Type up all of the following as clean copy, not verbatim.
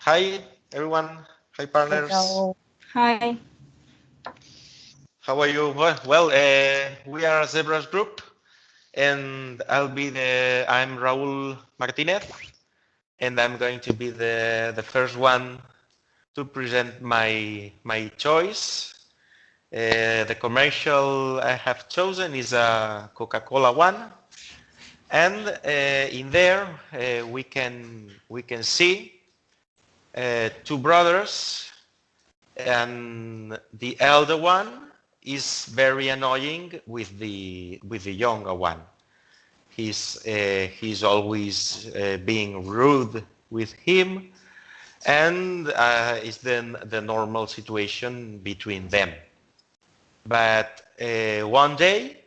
Hi, everyone. Hi, partners. Hello. Hi. How are you? Well, we are Zebras Group, and I'm Raúl Martinez, and I'm going to be the first one to present my choice. The commercial I have chosen is a Coca-Cola one, and in there we can see two brothers, and the elder one is very annoying with the younger one. He's always being rude with him, and it's then the normal situation between them. But one day,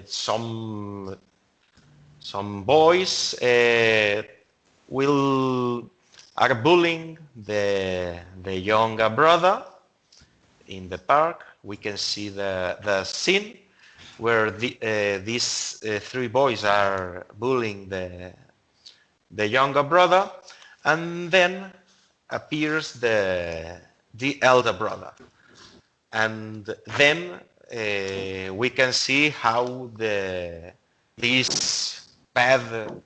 some boys will are bullying the younger brother in the park. We can see the scene where these three boys are bullying the younger brother, and then appears the elder brother, and then we can see how this bad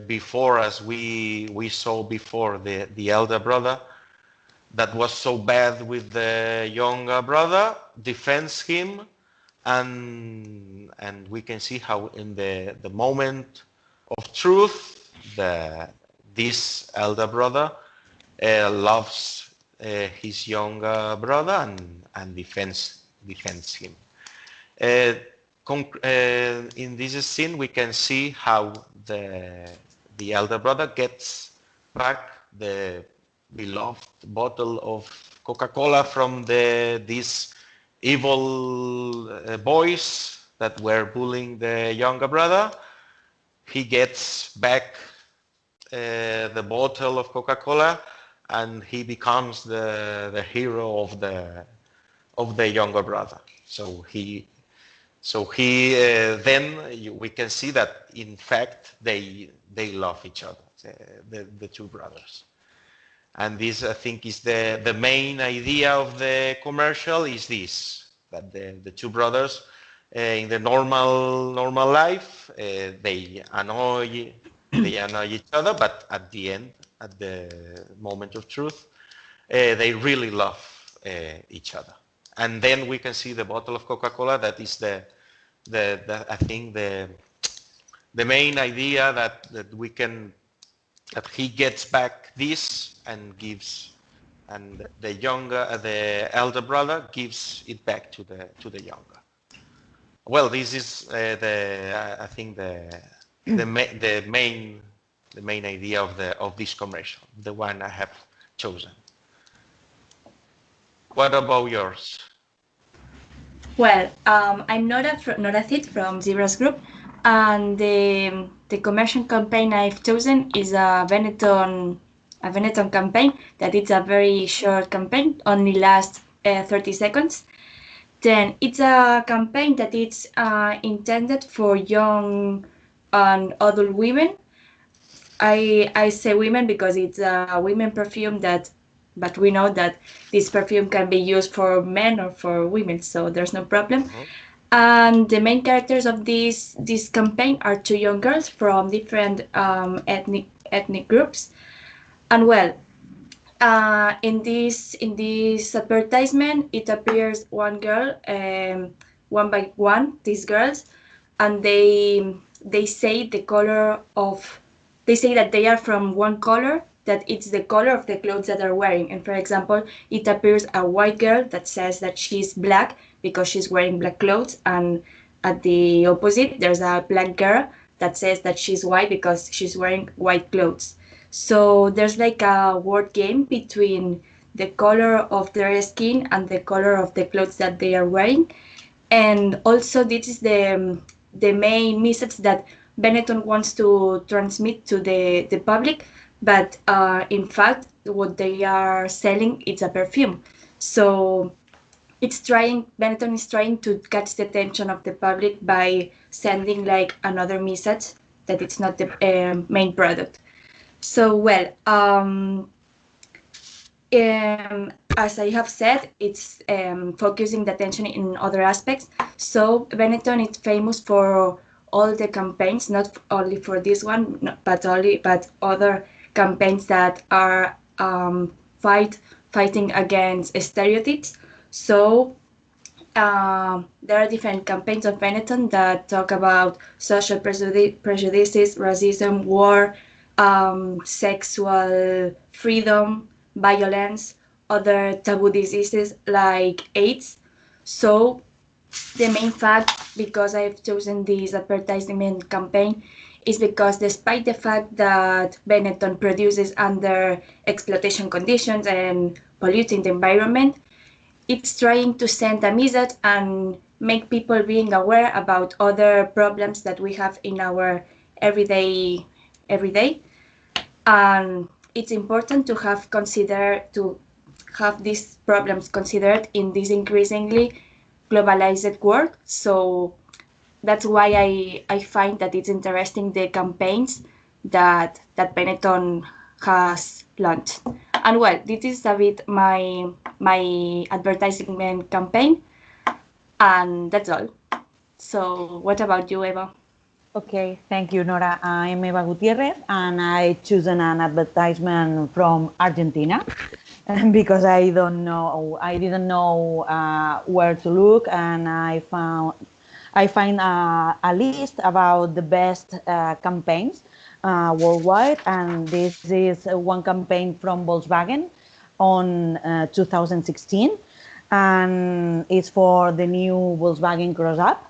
before, as we saw before, the elder brother that was so bad with the younger brother defends him, and we can see how in the moment of truth this elder brother loves his younger brother and defends him. Uh, in this scene, we can see how the elder brother gets back the beloved bottle of Coca-Cola from these evil boys that were bullying the younger brother. He gets back the bottle of Coca-Cola, and he becomes the hero of the younger brother. So he we can see that in fact they love each other, the two brothers. And this, I think, is the main idea of the commercial, is this, that the two brothers in the normal life, they annoy each other, but at the end, at the moment of truth, they really love each other. And then we can see the bottle of Coca-Cola. That is I think the main idea that he gets back this and gives, and the elder brother gives it back to the younger. Well, this is I think the main idea of this commercial, the one I have chosen. What about yours? Well, I'm Nora from Zebras Group, and the commercial campaign I've chosen is a Benetton campaign that it's a very short campaign, only lasts 30 seconds. Then it's a campaign that it's intended for young and adult women. I say women because it's a women perfume but we know that this perfume can be used for men or for women, so there's no problem. Mhm. And the main characters of this campaign are two young girls from different ethnic groups. And well, in this advertisement, it appears one girl, one by one, these girls, and they say the color of, they say that they are from one color, that it's the color of the clothes that they're wearing. And for example, it appears a white girl that says that she's black because she's wearing black clothes, and at the opposite, there's a black girl that says that she's white because she's wearing white clothes. So there's like a word game between the color of their skin and the color of the clothes that they are wearing. And also this is the main message that Benetton wants to transmit to the public, but in fact what they are selling is a perfume. So Benetton is trying to catch the attention of the public by sending like another message that it's not the main product. So, well, as I have said, it's focusing the attention in other aspects. So Benetton is famous for all the campaigns, not only for this one, but other campaigns that are fighting against stereotypes. So there are different campaigns of Benetton that talk about social prejudices, racism, war, sexual freedom, violence, other taboo diseases like AIDS. So the main fact because I've chosen this advertisement campaign is because despite the fact that Benetton produces under exploitation conditions and polluting the environment, it's trying to send a message and make people being aware about other problems that we have in our everyday, and it's important to have these problems considered in this increasingly globalized world. So that's why I find that it's interesting the campaigns that Benetton has launched. And well, this is a bit my advertisement campaign, and that's all. So what about you, Eva? Okay, thank you, Nora. I'm Eva Gutierrez, and I chosen an advertisement from Argentina because I didn't know where to look, and I find a list about the best campaigns worldwide, and this is one campaign from Volkswagen on 2016, and it's for the new Volkswagen Cross Up,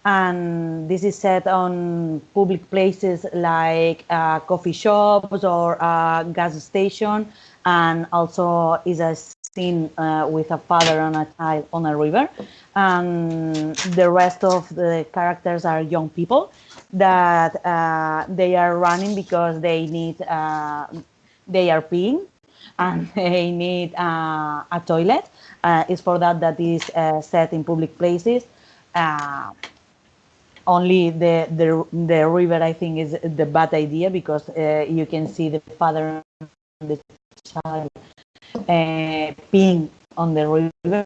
and this is set on public places like coffee shops or a gas station, and also is a scene with a father and a child on a river, and the rest of the characters are young people that they are running because they are peeing and they need a toilet. It's for that is set in public places. Uh, Only the river, I think, is the bad idea because you can see the father and the child peeing on the river.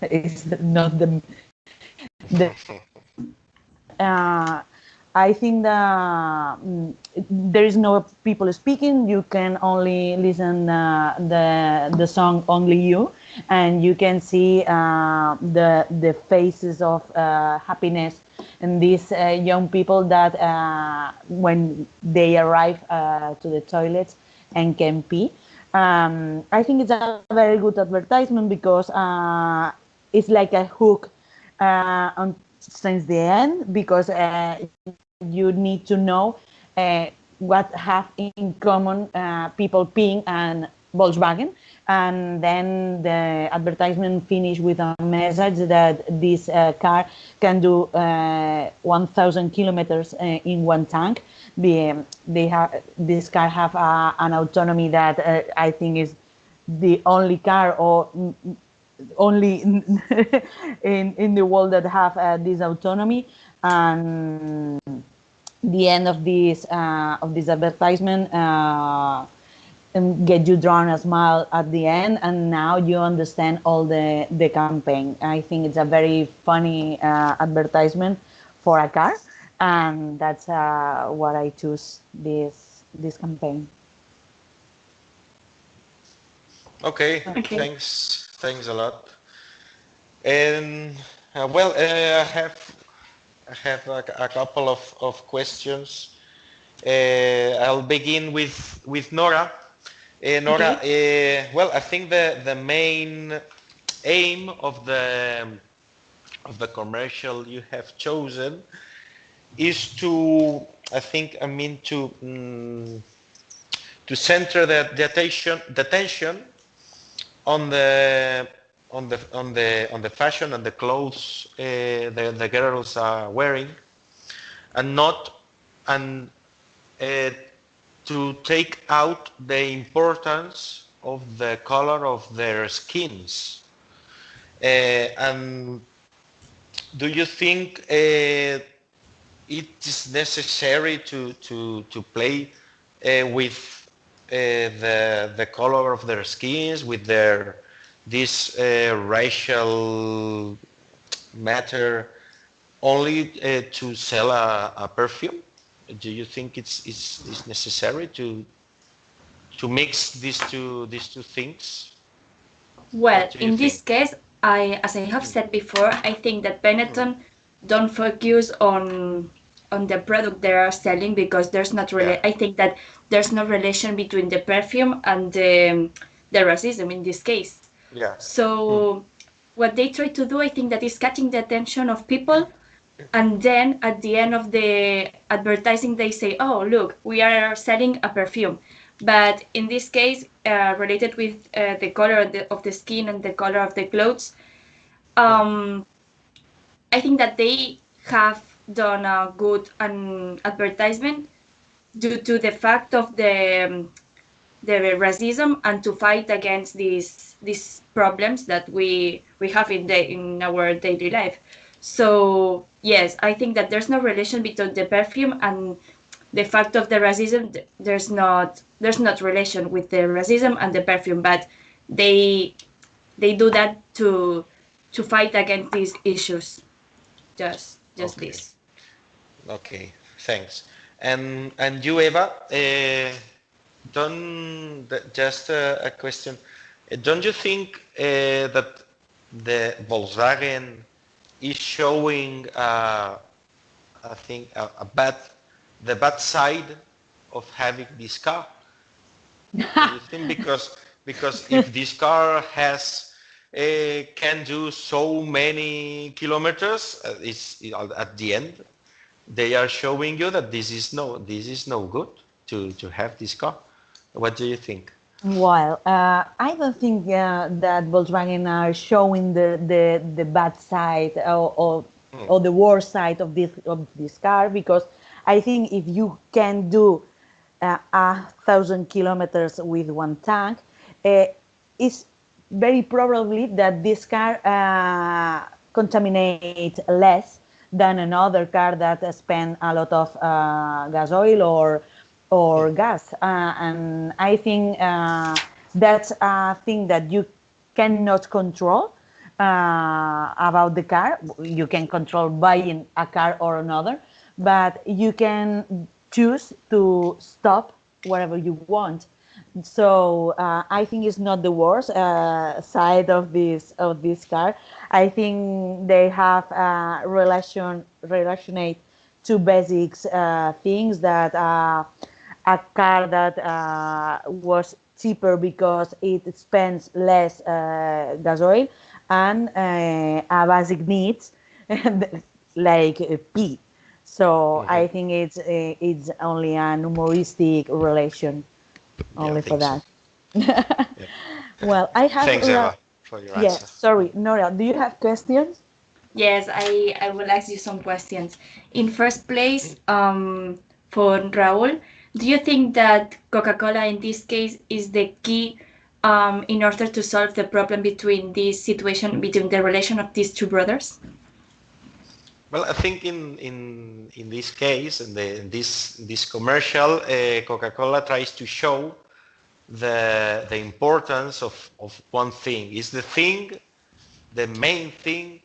It's not the I think that there is no people speaking. You can only listen the song "Only You," and you can see the faces of happiness and these young people that when they arrive to the toilets and can pee. I think it's a very good advertisement because it's like a hook since the end, because you need to know what have in common people peeing and Volkswagen, and then the advertisement finish with a message that this car can do 1,000 kilometers in one tank. This car have an autonomy that I think is the only car or only in the world that have this autonomy. And the end of this advertisement get you drawn a smile at the end, and now you understand all the campaign. I think it's a very funny advertisement for a car, and that's what I choose this campaign. Okay, Okay. thanks a lot. And well, I have a couple of questions. I'll begin with Nora. Nora, Okay. well, I think the main aim of the commercial you have chosen is to, I mean, to center the attention on the fashion and the clothes the girls are wearing, and not and uh, to take out the importance of the color of their skins. And do you think it is necessary to play with the color of their skins, with their this racial matter, only to sell a perfume? Do you think it's necessary to mix these two things? Well, What do you in think? this case, as I have said before, I think that Benetton don't focus on the product they are selling because there's not really. Yeah. I think that there's no relation between the perfume and the racism in this case. Yeah. So what they try to do, I think that is catching the attention of people, and then at the end of the advertising they say, oh look, we are selling a perfume. But in this case, related with the color of the skin and the color of the clothes, um, I think that they have done a good advertisement due to the fact of the racism and to fight against these problems that we have in our daily life. So yes, I think that there's no relation between the perfume and the fact of the racism. There's not relation with the racism and the perfume, but they they do that to fight against these issues. Just Okay. this. Okay. Thanks. And you, Eva, don't just a question. Don't you think that the Volkswagen is showing, I think, the bad side of having this car? Do you think because if this car has can do so many kilometers, at the end they are showing you that this is no good to have this car. What do you think? Well, I don't think that Volkswagen are showing the bad side or the worst side of this car, because I think if you can do 1,000 kilometers with one tank, it's very probably that this car contaminates less than another car that spend a lot of gas oil or gas. And I think that's a thing that you cannot control about the car. You can control buying a car or another, but you can choose to stop wherever you want. So I think it's not the worst side of this car. I think they have relationate to basics things that a car that was cheaper because it spends less gas oil, and a basic needs like pee. So I think it's only an humoristic relation, Yeah, I only for think so. that. Yeah. Well, I have. Thanks, Eva, for your Yes, answer. sorry, Nora. Do you have questions? Yes, I will ask you some questions. In first place, for Raul, do you think that Coca-Cola in this case is the key in order to solve the problem between this situation, between the relation of these two brothers? Well, I think in this case, in this commercial, Coca-Cola tries to show the importance of one thing. Is the main thing,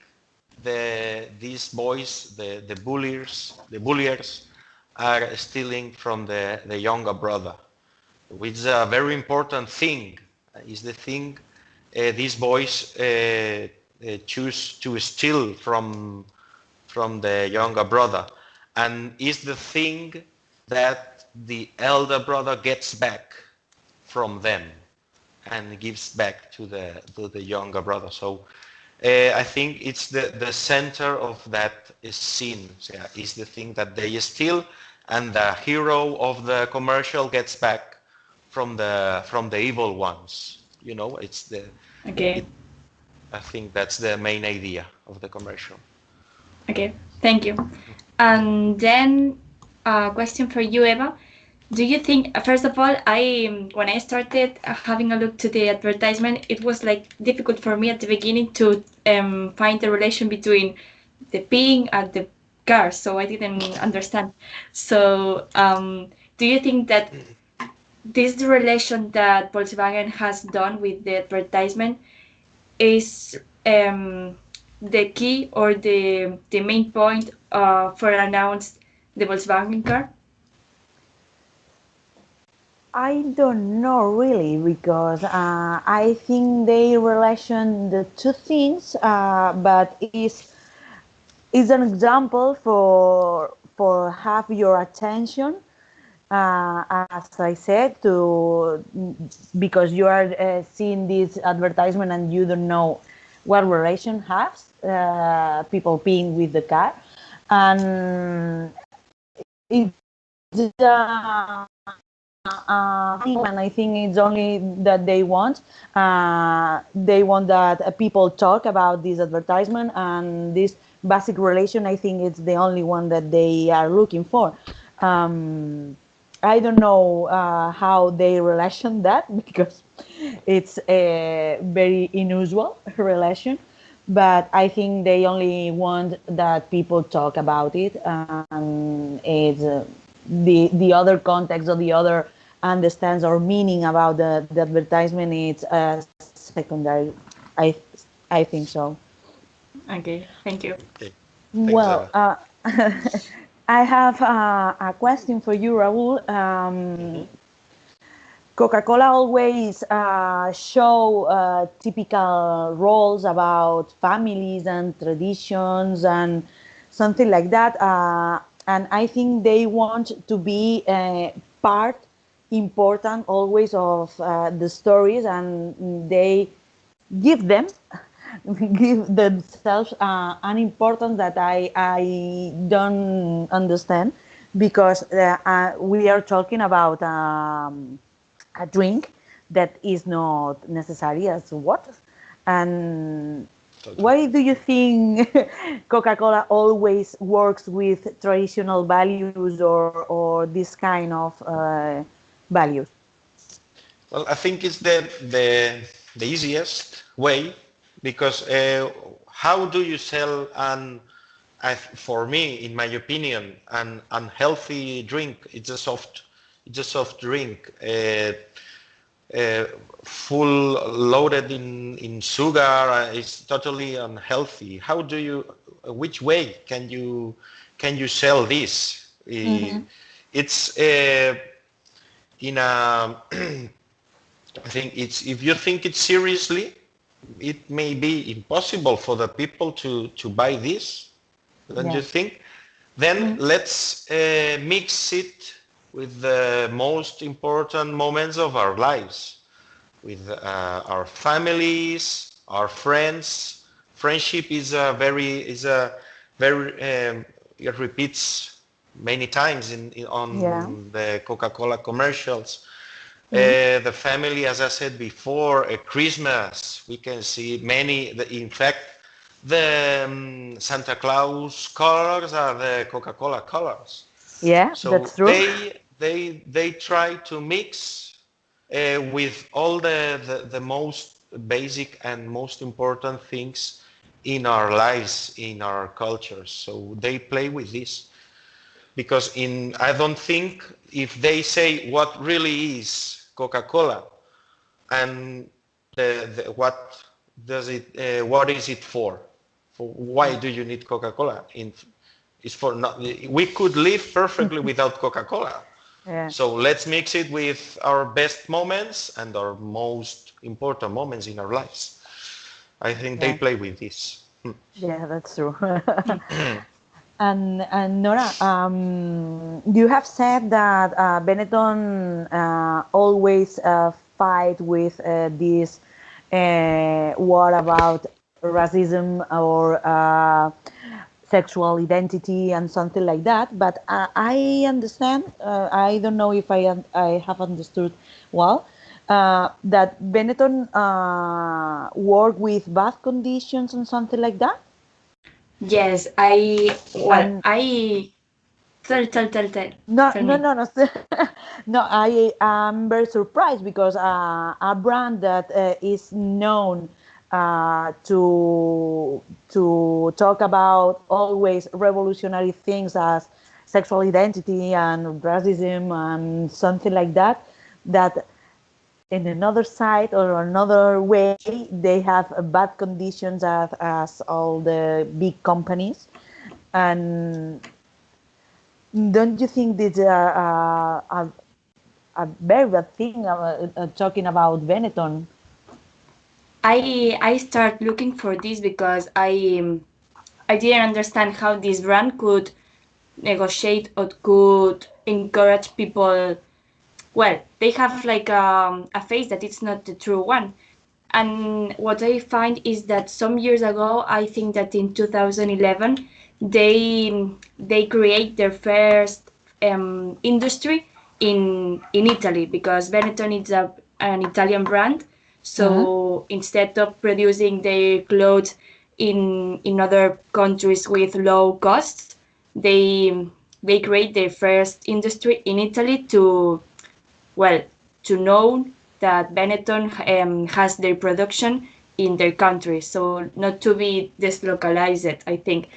these boys, the bulliers are stealing from the younger brother, which is a very important thing. Is the thing these boys choose to steal from the younger brother, and is the thing that the elder brother gets back from them and gives back to the younger brother. So I think it's the center of that scene. So, yeah, is the thing that they steal, and the hero of the commercial gets back from the evil ones. It's Okay, I think that's the main idea of the commercial. okay, thank you. And then a question for you, Eva. Do you think, first of all, when I started having a look to the advertisement, it was like difficult for me at the beginning to find the relation between the peeing and the car, so I didn't understand. So do you think that this relation that Volkswagen has done with the advertisement is the key or the main point for announce the Volkswagen car? I don't know really because I think they relation the two things, but is an example for have your attention. As I said, to because you are seeing this advertisement and you don't know what relation has people being with the car, and it's and I think it's only that they want. They want that people talk about this advertisement and this basic relation. I think it's the only one that they are looking for. I don't know how they relation that because it's a very unusual relation. But I think they only want that people talk about it, and it's the other context or the other understands or meaning about the advertisement. It's secondary. I I think so. Okay, thank you. Okay. Thanks, Well, Eva. I have a question for you, Raul. Mhm. Coca-Cola always show typical roles about families and traditions and something like that. And I think they want to be part important always of the stories, and they give them give themselves an importance that I don't understand because we are talking about a drink that is not necessary as water. And Totally. why do you think Coca-Cola always works with traditional values or this kind of values? Well, I think it's the easiest way because how do you sell for me, in my opinion, an unhealthy drink? It's a soft drink, uh, full loaded in sugar. It's totally unhealthy. How do you? Which way can you sell this? It's in a I think it's if you think it seriously, it may be impossible for the people to buy this. Don't you Yeah. think? Then let's mix it with the most important moments of our lives, with our families, our friends. Friendship is a very it repeats many times Yeah. on the Coca-Cola commercials. Mm. The family, as I said before, Christmas, we can see many, in fact, the Santa Claus colors are the Coca-Cola colors. Yeah, So that's true. they try to mix with all the most basic and most important things in our lives, in our cultures. So they play with this because I don't think if they say what really is Coca-Cola and what what is it for why Yeah. do you need Coca-Cola it's for not we could live perfectly without Coca-Cola, Yeah. so let's mix it with our best moments and our most important moments in our lives. I think they Yeah. play with this. Yeah, that's true. And Nora, you have said that Benetton always fight with this war about racism or sexual identity and something like that. But I understand. I don't know if I have understood well. That Benetton work with bath conditions and something like that. Yes, I well, And I tell no, tell no, me. no, no. No, I am very surprised because a brand that is known to talk about always revolutionary things as sexual identity and racism and something like that, that in another side or another way, they have bad conditions as all the big companies. And don't you think this is a very bad thing talking about Benetton? I start looking for this because I didn't understand how this brand could negotiate or could encourage people. Well, they have like a face that it's not the true one. And what I find is that some years ago, I think that in 2011, they create their first industry in Italy, because Benetton is an Italian brand. So instead of producing their clothes in other countries with low costs, they they create their first industry in Italy to, well, to know that Benetton has their production in their country, so not to be deslocalized, I think.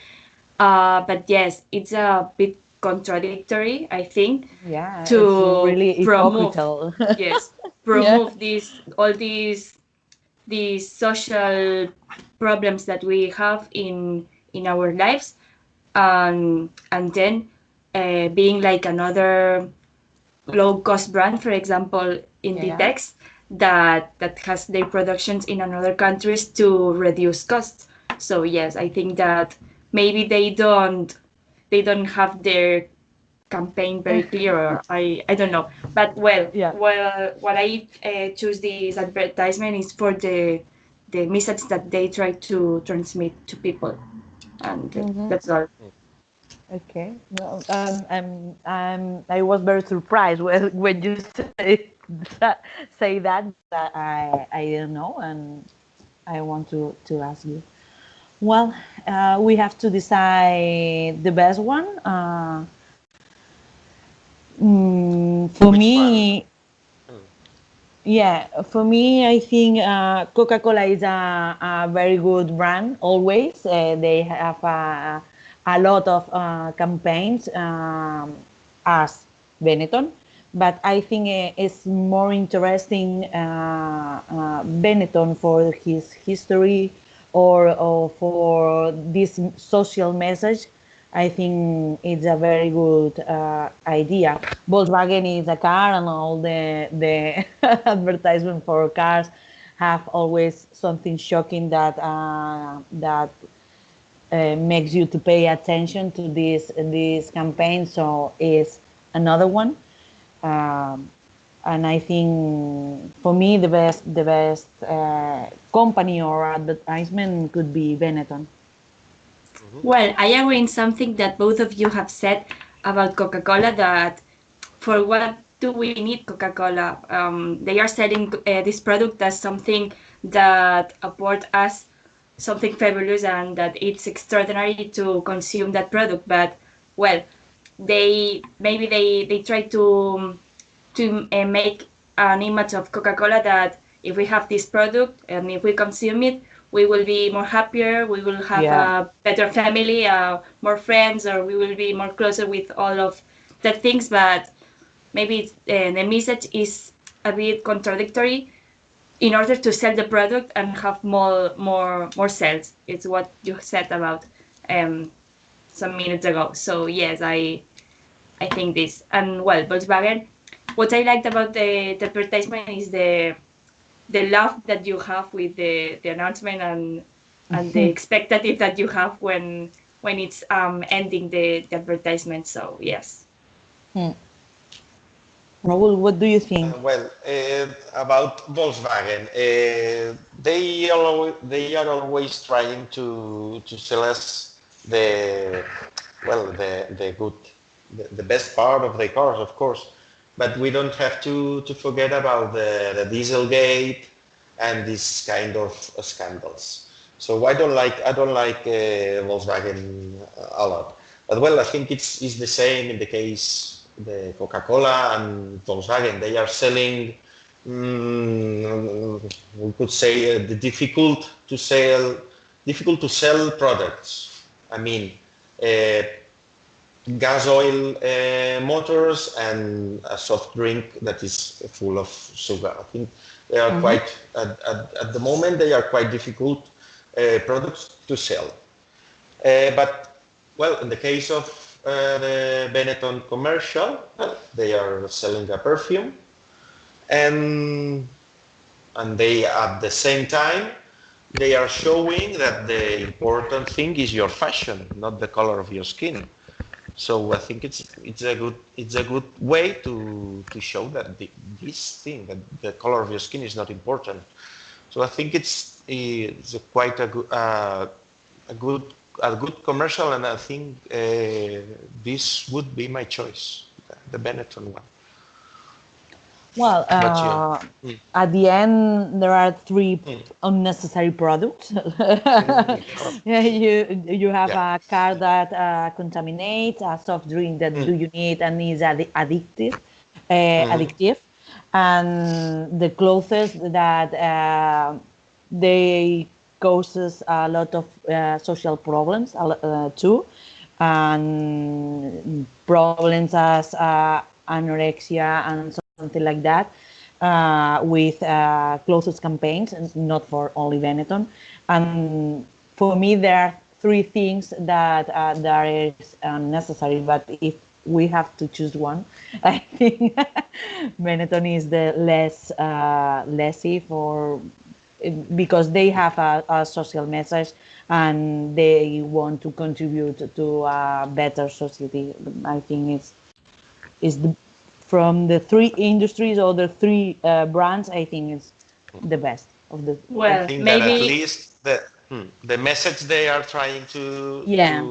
But yes, it's a bit contradictory, I think, Yeah, it's to really promote, hypocritical. yes, Yeah. promote these social problems that we have in our lives, and then being like another low cost brand, for example, Yeah. Inditex, that has their productions in another countries to reduce costs. So yes, I think that maybe they don't have their campaign very clear, or I don't know. But Yeah. what I choose this advertisement is for the message that they try to transmit to people, and that's all. Okay. No, I was very surprised when you say that, because I didn't know, and I want to ask you. Well, we have to decide the best one. For Which one? me, yeah, for me, I think Coca-Cola is a very good brand always. They have a lot of campaigns as Benetton, but I think it's more interesting Benetton for his history, or for this social message. I think it's a very good idea. Volkswagen is a car, and all the advertisement for cars have always something shocking that makes you to pay attention to this campaign. So is another one, um, and I think for me the best company or advertisement could be Benetton. Well, I agree in something that both of you have said about Coca-Cola, that for what do we need Coca-Cola? They are selling this product as something that apport us something fabulous, and that it's extraordinary to consume that product. But well, they try to make an image of Coca-Cola that if we have this product and if we consume it, we will be more happier, we will have Yeah. a better family, more friends, or we will be more closer with all of the things. But maybe the message is a bit contradictory in order to sell the product and have more sales. It's what you said about um, some minutes ago. So yes, I think this. And well, Volkswagen, what I liked about the advertisement is the love that you have with the announcement, and the expectative that you have when it's ending the advertisement. So yes. Hmm. Raul, what do you think? Well, about Volkswagen, they are always trying to sell us the the good the best part of the cars, of course, but we don't have to forget about the Dieselgate and this kind of scandals. So I don't like Volkswagen a lot. But well, I think it's the same in the case the Coca-Cola and Volkswagen. They are selling, we could say, the difficult to sell products. I mean, uh, gas oil motors and a soft drink that is full of sugar. I think they are quite, at the moment, they are quite difficult products to sell. But, well, in the case of the Benetton commercial, well, they are selling a perfume, and they, at the same time, they are showing that the important thing is your fashion, not the color of your skin. So I think it's a good way to show that this thing, that the color of your skin is not important. So I think it's quite a good commercial, and I think this would be my choice, the Benetton one. Well, at the end, there are three unnecessary products. Yeah, you have a car that contaminates, a soft drink that do you need and is addictive, and the clothes that they causes a lot of social problems too, and problems as anorexia and something like that, with clothes campaigns, and not for only Benetton. And for me, there are three things that is necessary. But if we have to choose one, I think Benetton is the less lazy for, because they have a social message and they want to contribute to a better society. I think it's from the three industries or the three brands, I think it's the best of the. Well, I think that at maybe least the message they are trying to Yeah,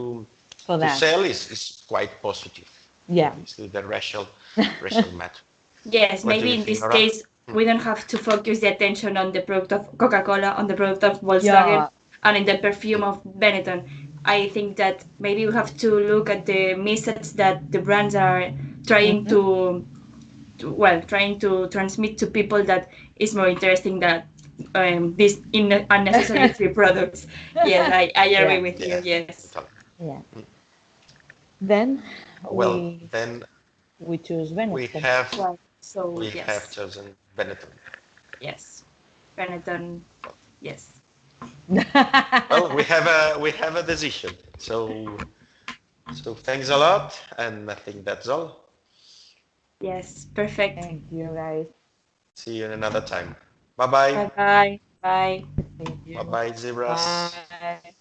for that. sell is quite positive. Yeah. Obviously, the racial matter. yes, What do maybe you in think, this Nora? case we don't have to focus the attention on the product of Coca-Cola, on the product of Volkswagen, Yeah. and in the perfume of Benetton. I think that maybe we have to look at the message that the brands are trying trying to transmit to people, that is more interesting than these unnecessary three products. Yes, I agree Yeah. with you. Yeah, Yes. totally. Yeah. Then Well, then we choose we Benetton. have Right. So we have yes, chosen Benetton. yes, Benetton. Yes. Well, we have a decision. So thanks a lot, and I think that's all. Yes. Perfect. Thank you, guys. See you in another time. Bye bye. Bye bye. Bye. Thank Bye you. bye, zebras. Bye.